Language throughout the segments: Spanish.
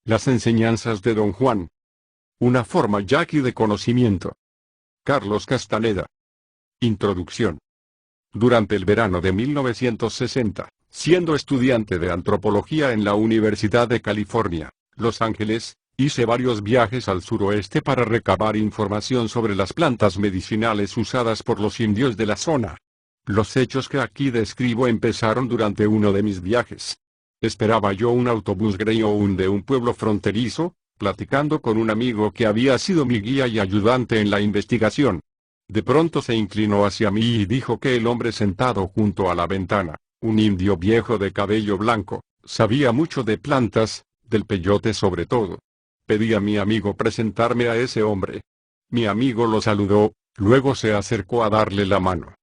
Las enseñanzas de Don Juan. Una forma yaqui de conocimiento. Carlos Castaneda. Introducción. Durante el verano de 1960, siendo estudiante de antropología en la Universidad de California, Los Ángeles, hice varios viajes al suroeste para recabar información sobre las plantas medicinales usadas por los indios de la zona. Los hechos que aquí describo empezaron durante uno de mis viajes. Esperaba yo un autobús Greyhound de un pueblo fronterizo, platicando con un amigo que había sido mi guía y ayudante en la investigación. De pronto se inclinó hacia mí y dijo que el hombre sentado junto a la ventana, un indio viejo de cabello blanco, sabía mucho de plantas, del peyote sobre todo. Pedí a mi amigo presentarme a ese hombre. Mi amigo lo saludó, luego se acercó a darle la mano.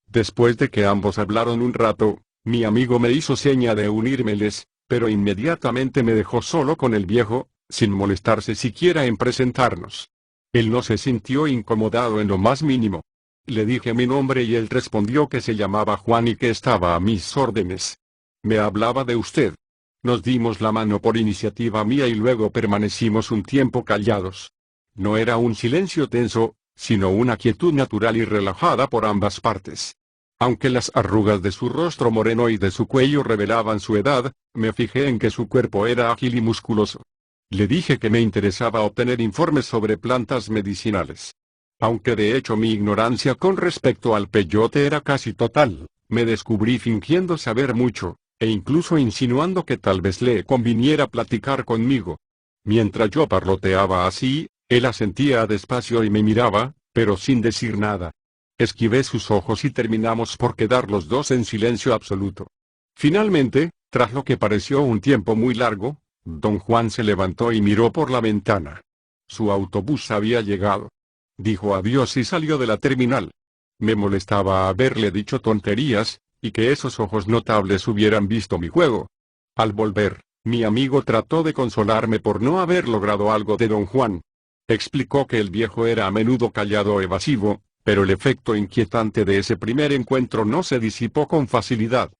Después de que ambos hablaron un rato, mi amigo me hizo seña de unírmeles, pero inmediatamente me dejó solo con el viejo, sin molestarse siquiera en presentarnos. Él no se sintió incomodado en lo más mínimo. Le dije mi nombre y él respondió que se llamaba Juan y que estaba a mis órdenes. Me hablaba de usted. Nos dimos la mano por iniciativa mía y luego permanecimos un tiempo callados. No era un silencio tenso, sino una quietud natural y relajada por ambas partes. Aunque las arrugas de su rostro moreno y de su cuello revelaban su edad, me fijé en que su cuerpo era ágil y musculoso. Le dije que me interesaba obtener informes sobre plantas medicinales. Aunque de hecho mi ignorancia con respecto al peyote era casi total, me descubrí fingiendo saber mucho, e incluso insinuando que tal vez le conviniera platicar conmigo. Mientras yo parloteaba así, él asentía despacio y me miraba, pero sin decir nada. Esquivé sus ojos y terminamos por quedar los dos en silencio absoluto. Finalmente, tras lo que pareció un tiempo muy largo, don Juan se levantó y miró por la ventana. Su autobús había llegado. Dijo adiós y salió de la terminal. Me molestaba haberle dicho tonterías, y que esos ojos notables hubieran visto mi juego. Al volver, mi amigo trató de consolarme por no haber logrado algo de don Juan. Explicó que el viejo era a menudo callado o evasivo, pero el efecto inquietante de ese primer encuentro no se disipó con facilidad.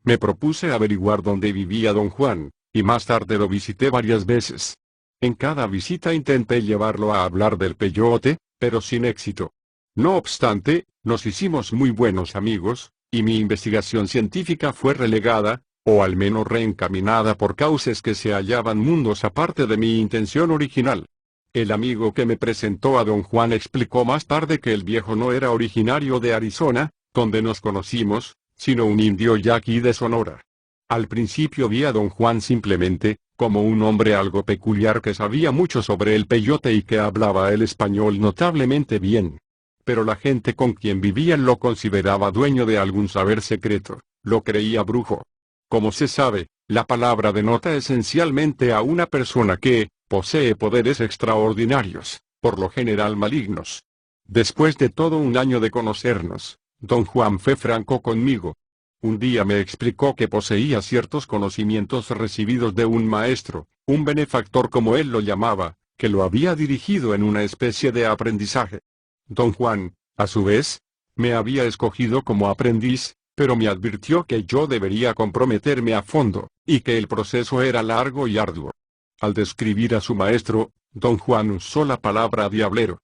Me propuse averiguar dónde vivía don Juan, y más tarde lo visité varias veces. En cada visita intenté llevarlo a hablar del peyote, pero sin éxito. No obstante, nos hicimos muy buenos amigos, y mi investigación científica fue relegada, o al menos reencaminada por causas que se hallaban mundos aparte de mi intención original. El amigo que me presentó a don Juan explicó más tarde que el viejo no era originario de Arizona, donde nos conocimos, sino un indio yaqui de Sonora. Al principio vi a don Juan simplemente, como un hombre algo peculiar que sabía mucho sobre el peyote y que hablaba el español notablemente bien. Pero la gente con quien vivía lo consideraba dueño de algún saber secreto, lo creía brujo. Como se sabe, la palabra denota esencialmente a una persona que posee poderes extraordinarios, por lo general malignos. Después de todo un año de conocernos, don Juan fue franco conmigo. Un día me explicó que poseía ciertos conocimientos recibidos de un maestro, un benefactor como él lo llamaba, que lo había dirigido en una especie de aprendizaje. Don Juan, a su vez, me había escogido como aprendiz, pero me advirtió que yo debería comprometerme a fondo, y que el proceso era largo y arduo. Al describir a su maestro, don Juan usó la palabra diablero.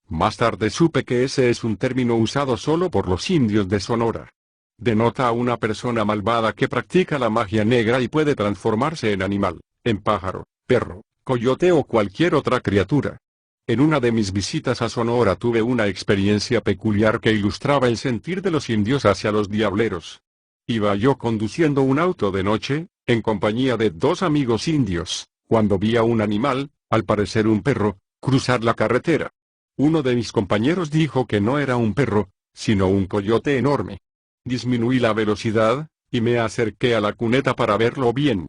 Más tarde supe que ese es un término usado solo por los indios de Sonora. Denota a una persona malvada que practica la magia negra y puede transformarse en animal, en pájaro, perro, coyote o cualquier otra criatura. En una de mis visitas a Sonora tuve una experiencia peculiar que ilustraba el sentir de los indios hacia los diableros. Iba yo conduciendo un auto de noche, en compañía de dos amigos indios, cuando vi a un animal, al parecer un perro, cruzar la carretera. Uno de mis compañeros dijo que no era un perro, sino un coyote enorme. Disminuí la velocidad, y me acerqué a la cuneta para verlo bien.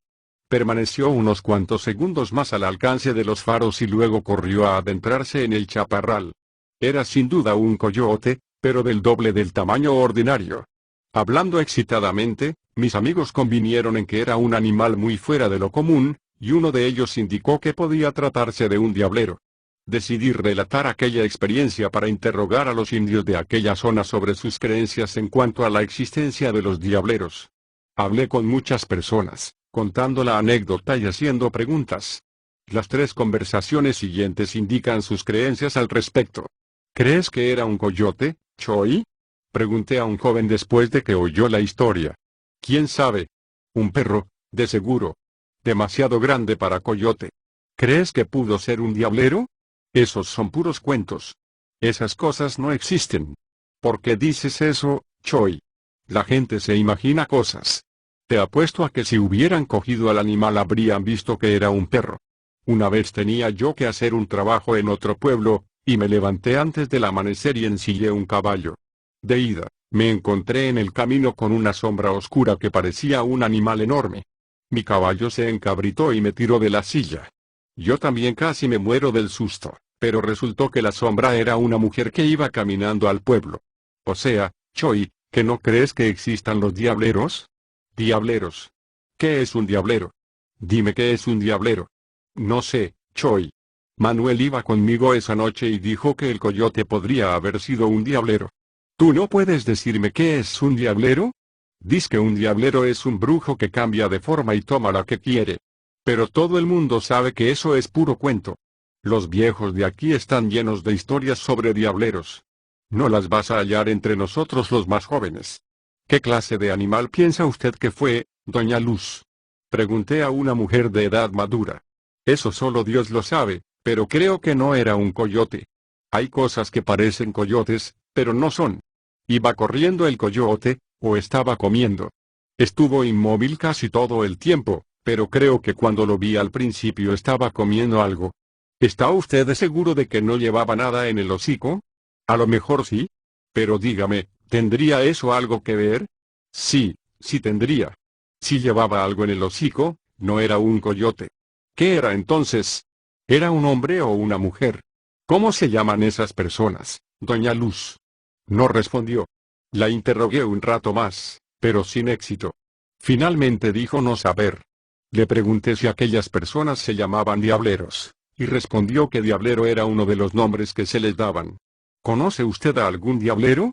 Permaneció unos cuantos segundos más al alcance de los faros y luego corrió a adentrarse en el chaparral. Era sin duda un coyote, pero del doble del tamaño ordinario. Hablando excitadamente, mis amigos convinieron en que era un animal muy fuera de lo común, y uno de ellos indicó que podía tratarse de un diablero. Decidí relatar aquella experiencia para interrogar a los indios de aquella zona sobre sus creencias en cuanto a la existencia de los diableros. Hablé con muchas personas, contando la anécdota y haciendo preguntas. Las 3 conversaciones siguientes indican sus creencias al respecto. ¿Crees que era un coyote, Choi? Pregunté a un joven después de que oyó la historia. ¿Quién sabe? Un perro, de seguro. Demasiado grande para coyote. ¿Crees que pudo ser un diablero? Esos son puros cuentos. Esas cosas no existen. ¿Por qué dices eso, Choi? La gente se imagina cosas. Te apuesto a que si hubieran cogido al animal habrían visto que era un perro. Una vez tenía yo que hacer un trabajo en otro pueblo, y me levanté antes del amanecer y ensillé un caballo. De ida, me encontré en el camino con una sombra oscura que parecía un animal enorme. Mi caballo se encabritó y me tiró de la silla. Yo también casi me muero del susto, pero resultó que la sombra era una mujer que iba caminando al pueblo. O sea, Choi, ¿que no crees que existan los diableros? Diableros. ¿Qué es un diablero? Dime qué es un diablero. No sé, Choi. Manuel iba conmigo esa noche y dijo que el coyote podría haber sido un diablero. ¿Tú no puedes decirme qué es un diablero? Dice que un diablero es un brujo que cambia de forma y toma la que quiere. Pero todo el mundo sabe que eso es puro cuento. Los viejos de aquí están llenos de historias sobre diableros. No las vas a hallar entre nosotros los más jóvenes. ¿Qué clase de animal piensa usted que fue, doña Luz? Pregunté a una mujer de edad madura. Eso solo Dios lo sabe, pero creo que no era un coyote. Hay cosas que parecen coyotes, pero no son. ¿Iba corriendo el coyote, o estaba comiendo? Estuvo inmóvil casi todo el tiempo, pero creo que cuando lo vi al principio estaba comiendo algo. ¿Está usted seguro de que no llevaba nada en el hocico? A lo mejor sí. Pero dígame, ¿tendría eso algo que ver? Sí, sí tendría. Si llevaba algo en el hocico, no era un coyote. ¿Qué era entonces? ¿Era un hombre o una mujer? ¿Cómo se llaman esas personas, doña Luz? No respondió. La interrogué un rato más, pero sin éxito. Finalmente dijo no saber. Le pregunté si aquellas personas se llamaban diableros, y respondió que diablero era uno de los nombres que se les daban. ¿Conoce usted a algún diablero?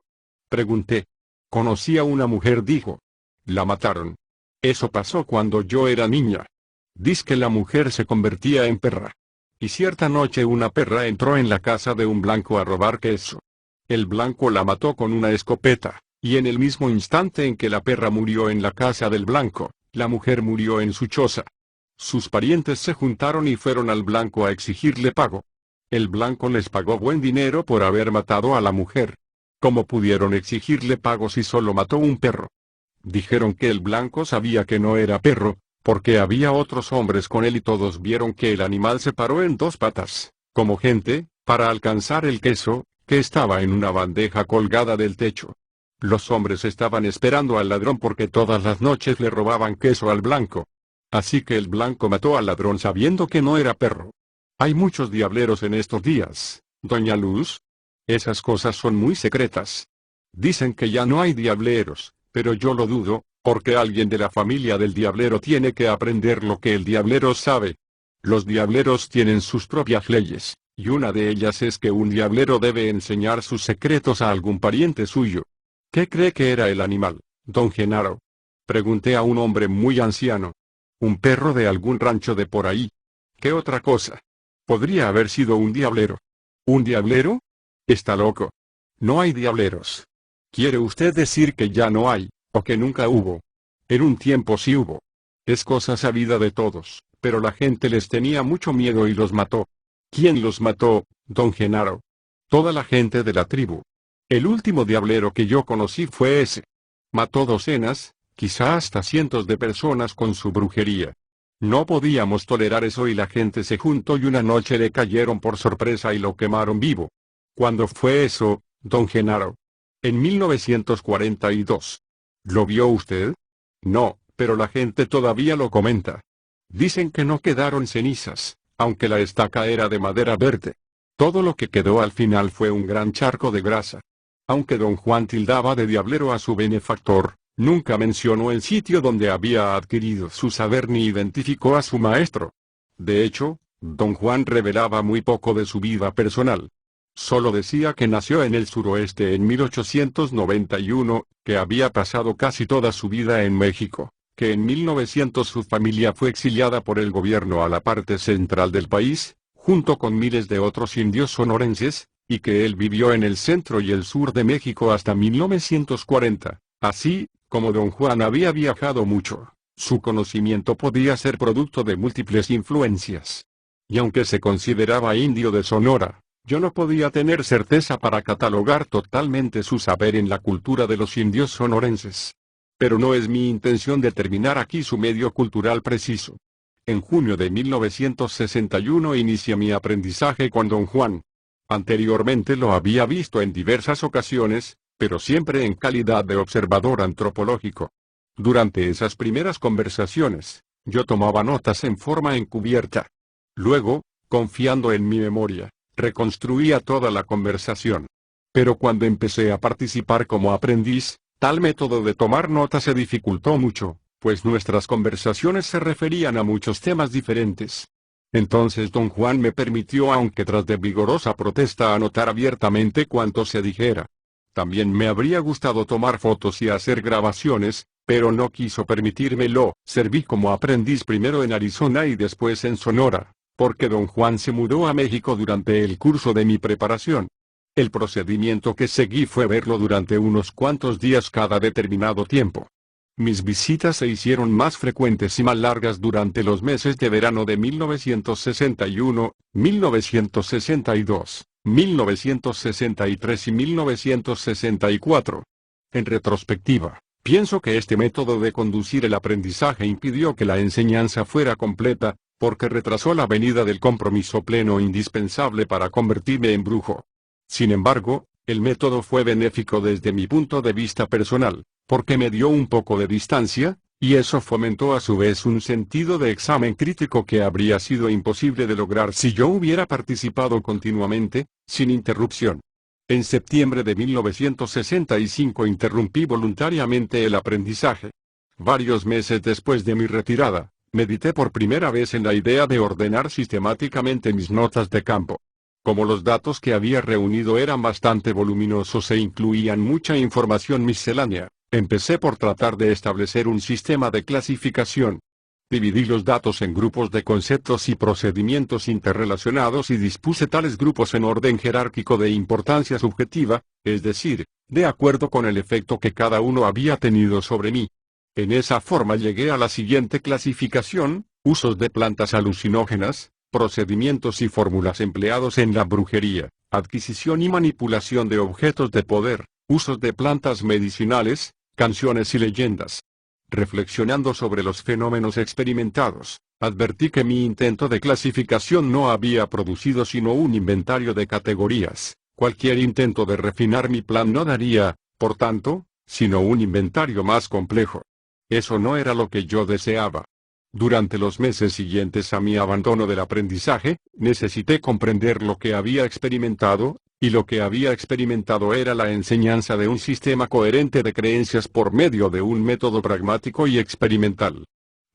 Pregunté. Conocí a una mujer, dijo. La mataron. Eso pasó cuando yo era niña. Dice que la mujer se convertía en perra. Y cierta noche una perra entró en la casa de un blanco a robar queso. El blanco la mató con una escopeta, y en el mismo instante en que la perra murió en la casa del blanco, la mujer murió en su choza. Sus parientes se juntaron y fueron al blanco a exigirle pago. El blanco les pagó buen dinero por haber matado a la mujer. ¿Cómo pudieron exigirle pago si solo mató un perro? Dijeron que el blanco sabía que no era perro, porque había otros hombres con él y todos vieron que el animal se paró en 2 patas, como gente, para alcanzar el queso, que estaba en una bandeja colgada del techo. Los hombres estaban esperando al ladrón porque todas las noches le robaban queso al blanco. Así que el blanco mató al ladrón sabiendo que no era perro. Hay muchos diableros en estos días, doña Luz. Esas cosas son muy secretas. Dicen que ya no hay diableros, pero yo lo dudo, porque alguien de la familia del diablero tiene que aprender lo que el diablero sabe. Los diableros tienen sus propias leyes, y una de ellas es que un diablero debe enseñar sus secretos a algún pariente suyo. ¿Qué cree que era el animal, don Genaro? Pregunté a un hombre muy anciano. Un perro de algún rancho de por ahí. ¿Qué otra cosa? Podría haber sido un diablero. ¿Un diablero? Está loco. No hay diableros. ¿Quiere usted decir que ya no hay, o que nunca hubo? En un tiempo sí hubo. Es cosa sabida de todos, pero la gente les tenía mucho miedo y los mató. ¿Quién los mató, don Genaro? Toda la gente de la tribu. El último diablero que yo conocí fue ese. Mató docenas, quizá hasta cientos de personas con su brujería. No podíamos tolerar eso y la gente se juntó y una noche le cayeron por sorpresa y lo quemaron vivo. ¿Cuándo fue eso, don Genaro? En 1942. ¿Lo vio usted? No, pero la gente todavía lo comenta. Dicen que no quedaron cenizas, aunque la estaca era de madera verde. Todo lo que quedó al final fue un gran charco de grasa. Aunque don Juan tildaba de diablero a su benefactor, nunca mencionó el sitio donde había adquirido su saber ni identificó a su maestro. De hecho, don Juan revelaba muy poco de su vida personal. Solo decía que nació en el suroeste en 1891, que había pasado casi toda su vida en México, que en 1900 su familia fue exiliada por el gobierno a la parte central del país, junto con miles de otros indios sonorenses, y que él vivió en el centro y el sur de México hasta 1940. Así, como don Juan había viajado mucho, su conocimiento podía ser producto de múltiples influencias. Y aunque se consideraba indio de Sonora, yo no podía tener certeza para catalogar totalmente su saber en la cultura de los indios sonorenses. Pero no es mi intención determinar aquí su medio cultural preciso. En junio de 1961 inicié mi aprendizaje con don Juan. Anteriormente lo había visto en diversas ocasiones, pero siempre en calidad de observador antropológico. Durante esas primeras conversaciones, yo tomaba notas en forma encubierta. Luego, confiando en mi memoria, reconstruía toda la conversación. Pero cuando empecé a participar como aprendiz, tal método de tomar notas se dificultó mucho, pues nuestras conversaciones se referían a muchos temas diferentes. Entonces don Juan me permitió, aunque tras de vigorosa protesta, anotar abiertamente cuanto se dijera. También me habría gustado tomar fotos y hacer grabaciones, pero no quiso permitírmelo. Serví como aprendiz primero en Arizona y después en Sonora, porque don Juan se mudó a México durante el curso de mi preparación. El procedimiento que seguí fue verlo durante unos cuantos días cada determinado tiempo. Mis visitas se hicieron más frecuentes y más largas durante los meses de verano de 1961, 1962, 1963 y 1964. En retrospectiva, pienso que este método de conducir el aprendizaje impidió que la enseñanza fuera completa, porque retrasó la venida del compromiso pleno indispensable para convertirme en brujo. Sin embargo, el método fue benéfico desde mi punto de vista personal, porque me dio un poco de distancia, y eso fomentó a su vez un sentido de examen crítico que habría sido imposible de lograr si yo hubiera participado continuamente, sin interrupción. En septiembre de 1965 interrumpí voluntariamente el aprendizaje. Varios meses después de mi retirada, medité por primera vez en la idea de ordenar sistemáticamente mis notas de campo. Como los datos que había reunido eran bastante voluminosos e incluían mucha información miscelánea, empecé por tratar de establecer un sistema de clasificación. Dividí los datos en grupos de conceptos y procedimientos interrelacionados y dispuse tales grupos en orden jerárquico de importancia subjetiva, es decir, de acuerdo con el efecto que cada uno había tenido sobre mí. En esa forma llegué a la siguiente clasificación: usos de plantas alucinógenas, procedimientos y fórmulas empleados en la brujería, adquisición y manipulación de objetos de poder, usos de plantas medicinales, canciones y leyendas. Reflexionando sobre los fenómenos experimentados, advertí que mi intento de clasificación no había producido sino un inventario de categorías. Cualquier intento de refinar mi plan no daría, por tanto, sino un inventario más complejo. Eso no era lo que yo deseaba. Durante los meses siguientes a mi abandono del aprendizaje, necesité comprender lo que había experimentado, y lo que había experimentado era la enseñanza de un sistema coherente de creencias por medio de un método pragmático y experimental.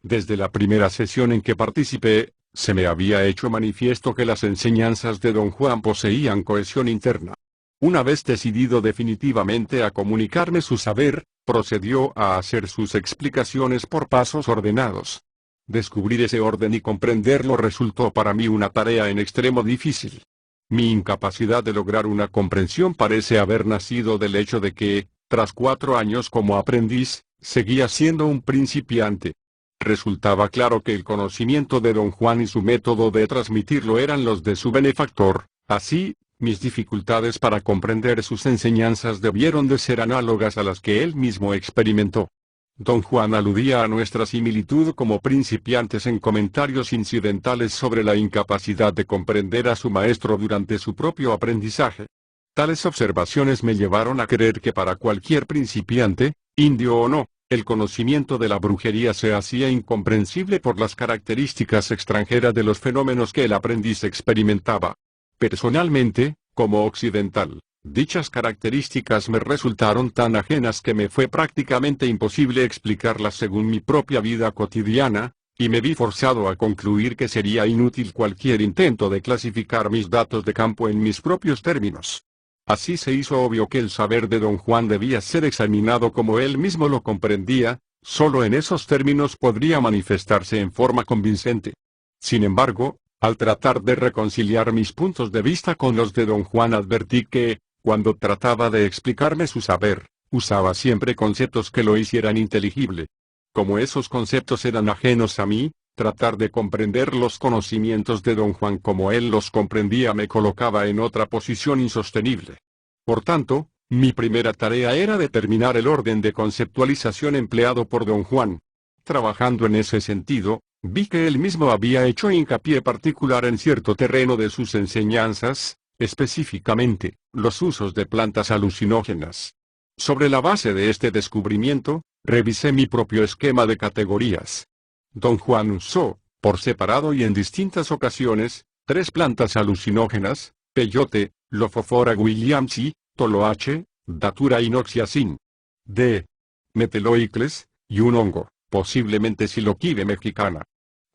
Desde la primera sesión en que participé, se me había hecho manifiesto que las enseñanzas de don Juan poseían cohesión interna. Una vez decidido definitivamente a comunicarme su saber, procedió a hacer sus explicaciones por pasos ordenados. Descubrir ese orden y comprenderlo resultó para mí una tarea en extremo difícil. Mi incapacidad de lograr una comprensión parece haber nacido del hecho de que, tras 4 años como aprendiz, seguía siendo un principiante. Resultaba claro que el conocimiento de don Juan y su método de transmitirlo eran los de su benefactor. Así, mis dificultades para comprender sus enseñanzas debieron de ser análogas a las que él mismo experimentó. Don Juan aludía a nuestra similitud como principiantes en comentarios incidentales sobre la incapacidad de comprender a su maestro durante su propio aprendizaje. Tales observaciones me llevaron a creer que para cualquier principiante, indio o no, el conocimiento de la brujería se hacía incomprensible por las características extranjeras de los fenómenos que el aprendiz experimentaba. Personalmente, como occidental, dichas características me resultaron tan ajenas que me fue prácticamente imposible explicarlas según mi propia vida cotidiana, y me vi forzado a concluir que sería inútil cualquier intento de clasificar mis datos de campo en mis propios términos. Así se hizo obvio que el saber de don Juan debía ser examinado como él mismo lo comprendía, Solo en esos términos podría manifestarse en forma convincente. Sin embargo, al tratar de reconciliar mis puntos de vista con los de don Juan, advertí que, cuando trataba de explicarme su saber, usaba siempre conceptos que lo hicieran inteligible. Como esos conceptos eran ajenos a mí, tratar de comprender los conocimientos de don Juan como él los comprendía me colocaba en otra posición insostenible. Por tanto, mi primera tarea era determinar el orden de conceptualización empleado por don Juan. Trabajando en ese sentido, vi que él mismo había hecho hincapié particular en cierto terreno de sus enseñanzas, específicamente, los usos de plantas alucinógenas. Sobre la base de este descubrimiento, revisé mi propio esquema de categorías. Don Juan usó, por separado y en distintas ocasiones, 3 plantas alucinógenas: peyote, Lophophora williamsi, toloache, Datura inoxiacin, D. meteloicles, y un hongo, posiblemente Psilocybe mexicana.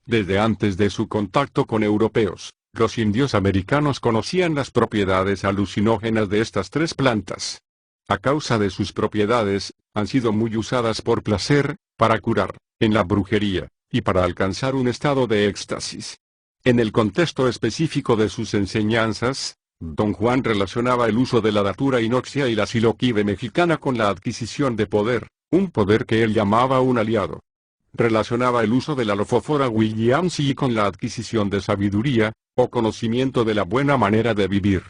Desde antes de su contacto con europeos, los indios americanos conocían las propiedades alucinógenas de estas 3 plantas. A causa de sus propiedades, han sido muy usadas por placer, para curar, en la brujería, y para alcanzar un estado de éxtasis. En el contexto específico de sus enseñanzas, don Juan relacionaba el uso de la Datura inoxia y la Psilocybe mexicana con la adquisición de poder, un poder que él llamaba un aliado. Relacionaba el uso de la Lophophora williamsi con la adquisición de sabiduría, o conocimiento de la buena manera de vivir.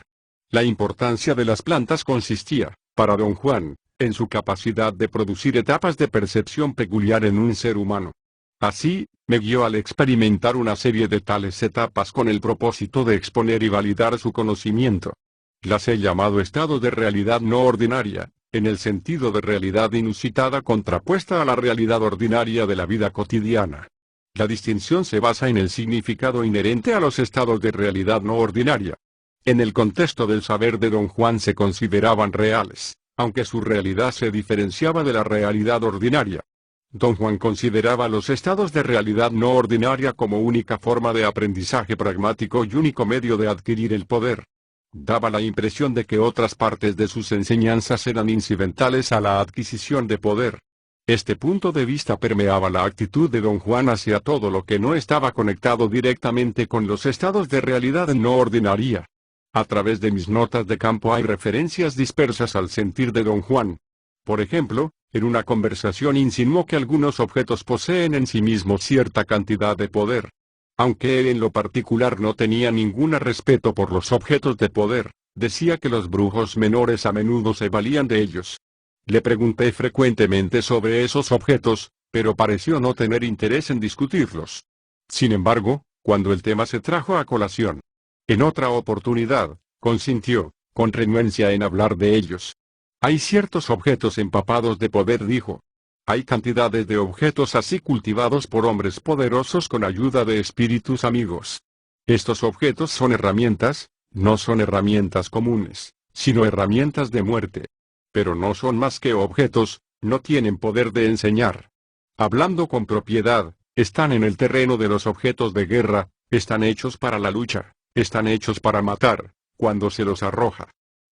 La importancia de las plantas consistía, para don Juan, en su capacidad de producir etapas de percepción peculiar en un ser humano. Así, me guió al experimentar una serie de tales etapas con el propósito de exponer y validar su conocimiento. Las he llamado estados de realidad no ordinaria, en el sentido de realidad inusitada contrapuesta a la realidad ordinaria de la vida cotidiana. La distinción se basa en el significado inherente a los estados de realidad no ordinaria. En el contexto del saber de don Juan se consideraban reales, aunque su realidad se diferenciaba de la realidad ordinaria. Don Juan consideraba los estados de realidad no ordinaria como única forma de aprendizaje pragmático y único medio de adquirir el poder. Daba la impresión de que otras partes de sus enseñanzas eran incidentales a la adquisición de poder. Este punto de vista permeaba la actitud de don Juan hacia todo lo que no estaba conectado directamente con los estados de realidad no ordinaria. A través de mis notas de campo hay referencias dispersas al sentir de don Juan. Por ejemplo, en una conversación insinuó que algunos objetos poseen en sí mismos cierta cantidad de poder. Aunque él en lo particular no tenía ningún respeto por los objetos de poder, decía que los brujos menores a menudo se valían de ellos. Le pregunté frecuentemente sobre esos objetos, pero pareció no tener interés en discutirlos. Sin embargo, cuando el tema se trajo a colación, en otra oportunidad, consintió, con renuencia en hablar de ellos. Hay ciertos objetos empapados de poder, dijo. Hay cantidades de objetos así cultivados por hombres poderosos con ayuda de espíritus amigos. Estos objetos son herramientas, no son herramientas comunes, sino herramientas de muerte. Pero no son más que objetos, no tienen poder de enseñar. Hablando con propiedad, están en el terreno de los objetos de guerra, están hechos para la lucha, están hechos para matar, cuando se los arroja.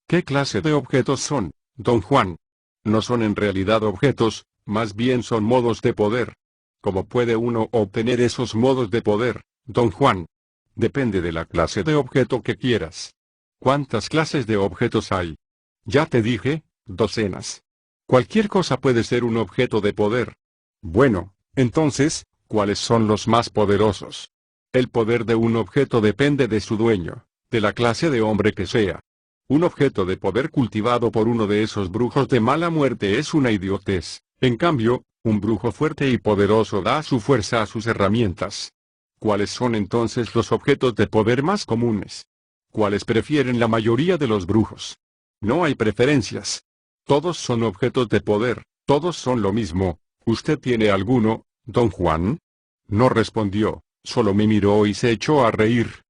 ¿Qué clase de objetos son, don Juan? No son en realidad objetos, más bien son modos de poder. ¿Cómo puede uno obtener esos modos de poder, don Juan? Depende de la clase de objeto que quieras. ¿Cuántas clases de objetos hay? Ya te dije, docenas. Cualquier cosa puede ser un objeto de poder. Bueno, entonces, ¿cuáles son los más poderosos? El poder de un objeto depende de su dueño, de la clase de hombre que sea. Un objeto de poder cultivado por uno de esos brujos de mala muerte es una idiotez. En cambio, un brujo fuerte y poderoso da su fuerza a sus herramientas. ¿Cuáles son entonces los objetos de poder más comunes? ¿Cuáles prefieren la mayoría de los brujos? No hay preferencias. Todos son objetos de poder, todos son lo mismo. ¿Usted tiene alguno, don Juan? No respondió, solo me miró y se echó a reír.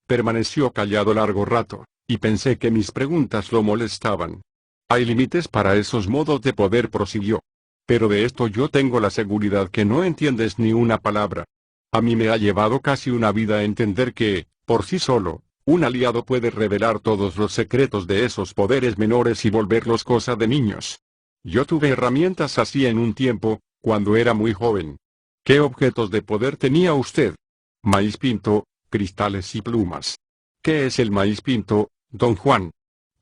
Permaneció callado largo rato, y pensé que mis preguntas lo molestaban. Hay límites para esos modos de poder, prosiguió. Pero de esto yo tengo la seguridad que no entiendes ni una palabra. A mí me ha llevado casi una vida entender que, por sí solo, un aliado puede revelar todos los secretos de esos poderes menores y volverlos cosa de niños. Yo tuve herramientas así en un tiempo, Cuando era muy joven. ¿Qué objetos de poder tenía usted? Maíz pinto, cristales y plumas. ¿Qué es el maíz pinto, don Juan?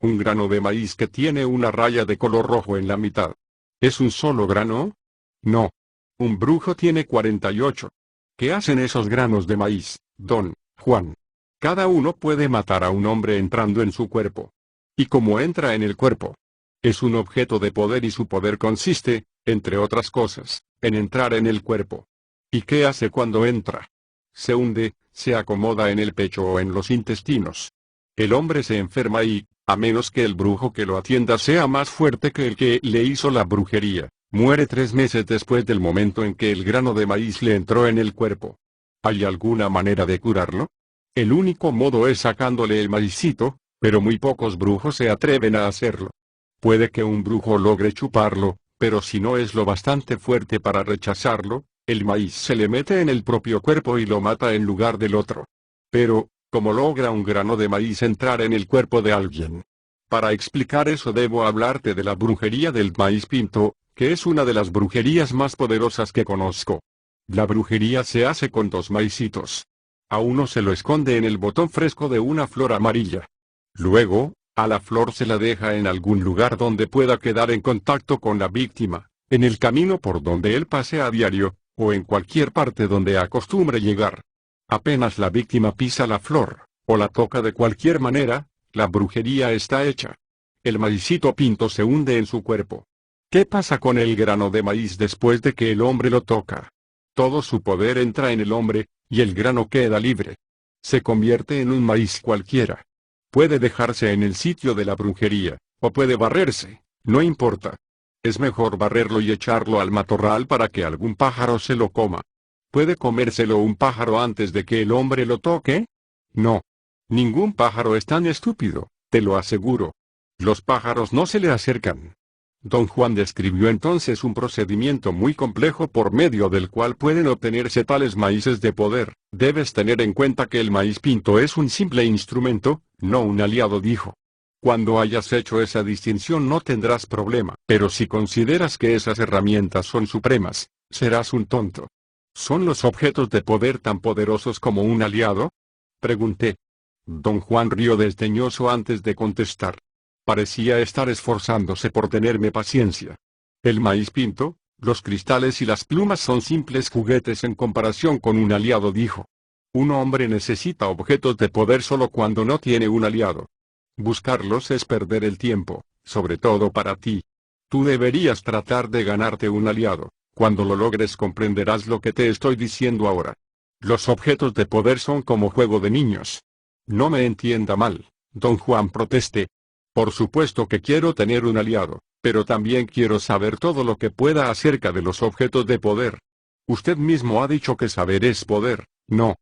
Un grano de maíz que tiene una raya de color rojo en la mitad. ¿Es un solo grano? No. Un brujo tiene 48. ¿Qué hacen esos granos de maíz, don Juan? Cada uno puede matar a un hombre entrando en su cuerpo. ¿Y cómo entra en el cuerpo? Es un objeto de poder y su poder consiste, entre otras cosas, en entrar en el cuerpo. ¿Y qué hace cuando entra? Se hunde, se acomoda en el pecho o en los intestinos. El hombre se enferma y, a menos que el brujo que lo atienda sea más fuerte que el que le hizo la brujería, muere 3 meses después del momento en que el grano de maíz le entró en el cuerpo. ¿Hay alguna manera de curarlo? El único modo es sacándole el maicito, pero muy pocos brujos se atreven a hacerlo. Puede que un brujo logre chuparlo, pero si no es lo bastante fuerte para rechazarlo, el maíz se le mete en el propio cuerpo y lo mata en lugar del otro. Pero, ¿cómo logra un grano de maíz entrar en el cuerpo de alguien? Para explicar eso debo hablarte de la brujería del maíz pinto, que es una de las brujerías más poderosas que conozco. La brujería se hace con 2 maicitos. A uno se lo esconde en el botón fresco de una flor amarilla. Luego, a la flor se la deja en algún lugar donde pueda quedar en contacto con la víctima, en el camino por donde él pase a diario, o en cualquier parte donde acostumbre llegar. Apenas la víctima pisa la flor, o la toca de cualquier manera, la brujería está hecha. El maicito pinto se hunde en su cuerpo. ¿Qué pasa con el grano de maíz después de que el hombre lo toca? Todo su poder entra en el hombre, y el grano queda libre. Se convierte en un maíz cualquiera. Puede dejarse en el sitio de la brujería, o puede barrerse, no importa. Es mejor barrerlo y echarlo al matorral para que algún pájaro se lo coma. ¿Puede comérselo un pájaro antes de que el hombre lo toque? No. Ningún pájaro es tan estúpido, te lo aseguro. Los pájaros no se le acercan. Don Juan describió entonces un procedimiento muy complejo por medio del cual pueden obtenerse tales maíces de poder. Debes tener en cuenta que el maíz pinto es un simple instrumento, no un aliado, dijo. Cuando hayas hecho esa distinción no tendrás problema, pero si consideras que esas herramientas son supremas, serás un tonto. ¿Son los objetos de poder tan poderosos como un aliado? Pregunté. Don Juan rió desdeñoso antes de contestar. Parecía estar esforzándose por tenerme paciencia. El maíz pinto, los cristales y las plumas son simples juguetes en comparación con un aliado, dijo. Un hombre necesita objetos de poder solo cuando no tiene un aliado. Buscarlos es perder el tiempo, sobre todo para ti. Tú deberías tratar de ganarte un aliado. Cuando lo logres comprenderás lo que te estoy diciendo ahora. Los objetos de poder son como juego de niños. No me entienda mal, don Juan, protesté. Por supuesto que quiero tener un aliado, pero también quiero saber todo lo que pueda acerca de los objetos de poder. Usted mismo ha dicho que saber es poder, ¿no?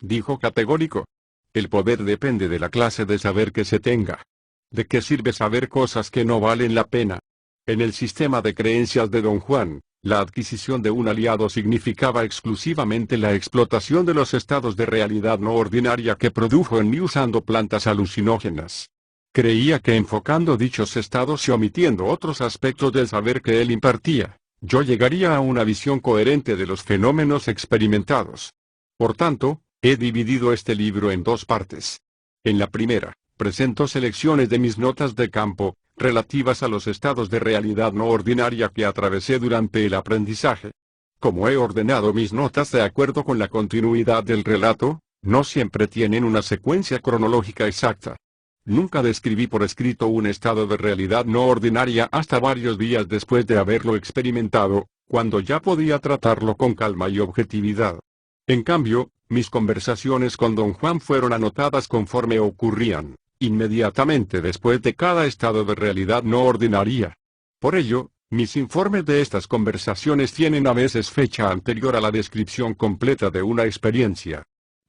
Dijo categórico. El poder depende de la clase de saber que se tenga. ¿De qué sirve saber cosas que no valen la pena? En el sistema de creencias de don Juan, la adquisición de un aliado significaba exclusivamente la explotación de los estados de realidad no ordinaria que produjo en mí usando plantas alucinógenas. Creía que enfocando dichos estados y omitiendo otros aspectos del saber que él impartía, yo llegaría a una visión coherente de los fenómenos experimentados. Por tanto, he dividido este libro en 2 partes. En la primera, presento selecciones de mis notas de campo, relativas a los estados de realidad no ordinaria que atravesé durante el aprendizaje. Como he ordenado mis notas de acuerdo con la continuidad del relato, no siempre tienen una secuencia cronológica exacta. Nunca describí por escrito un estado de realidad no ordinaria hasta varios días después de haberlo experimentado, cuando ya podía tratarlo con calma y objetividad. En cambio, mis conversaciones con don Juan fueron anotadas conforme ocurrían, inmediatamente después de cada estado de realidad no ordinaria. Por ello, mis informes de estas conversaciones tienen a veces fecha anterior a la descripción completa de una experiencia.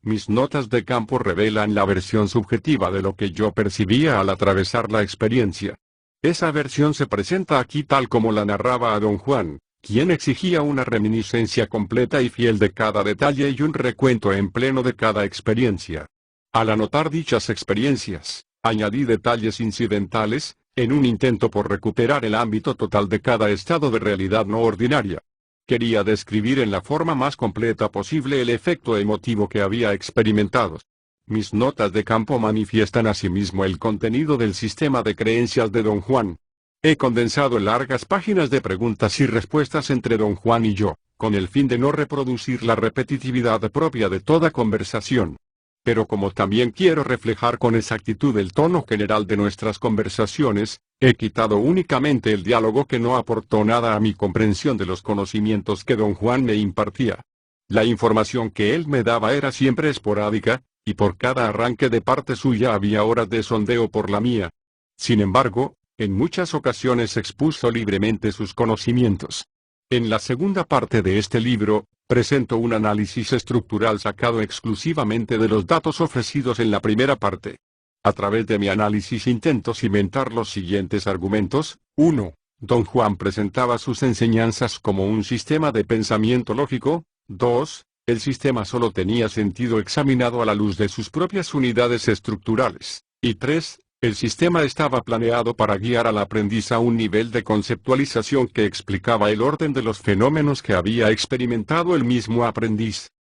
Mis notas de campo revelan la versión subjetiva de lo que yo percibía al atravesar la experiencia. Esa versión se presenta aquí tal como la narraba a don Juan, quien exigía una reminiscencia completa y fiel de cada detalle y un recuento en pleno de cada experiencia. Al anotar dichas experiencias, añadí detalles incidentales, en un intento por recuperar el ámbito total de cada estado de realidad no ordinaria. Quería describir en la forma más completa posible el efecto emotivo que había experimentado. Mis notas de campo manifiestan asimismo el contenido del sistema de creencias de Don Juan. He condensado largas páginas de preguntas y respuestas entre Don Juan y yo, con el fin de no reproducir la repetitividad propia de toda conversación. Pero como también quiero reflejar con exactitud el tono general de nuestras conversaciones, he quitado únicamente el diálogo que no aportó nada a mi comprensión de los conocimientos que Don Juan me impartía. La información que él me daba era siempre esporádica, y por cada arranque de parte suya había horas de sondeo por la mía. Sin embargo, en muchas ocasiones expuso libremente sus conocimientos. En la segunda parte de este libro, presento un análisis estructural sacado exclusivamente de los datos ofrecidos en la primera parte. A través de mi análisis intento cimentar los siguientes argumentos. 1. Don Juan presentaba sus enseñanzas como un sistema de pensamiento lógico. 2. El sistema solo tenía sentido examinado a la luz de sus propias unidades estructurales. Y 3. El sistema estaba planeado para guiar al aprendiz a un nivel de conceptualización que explicaba el orden de los fenómenos que había experimentado el mismo aprendiz.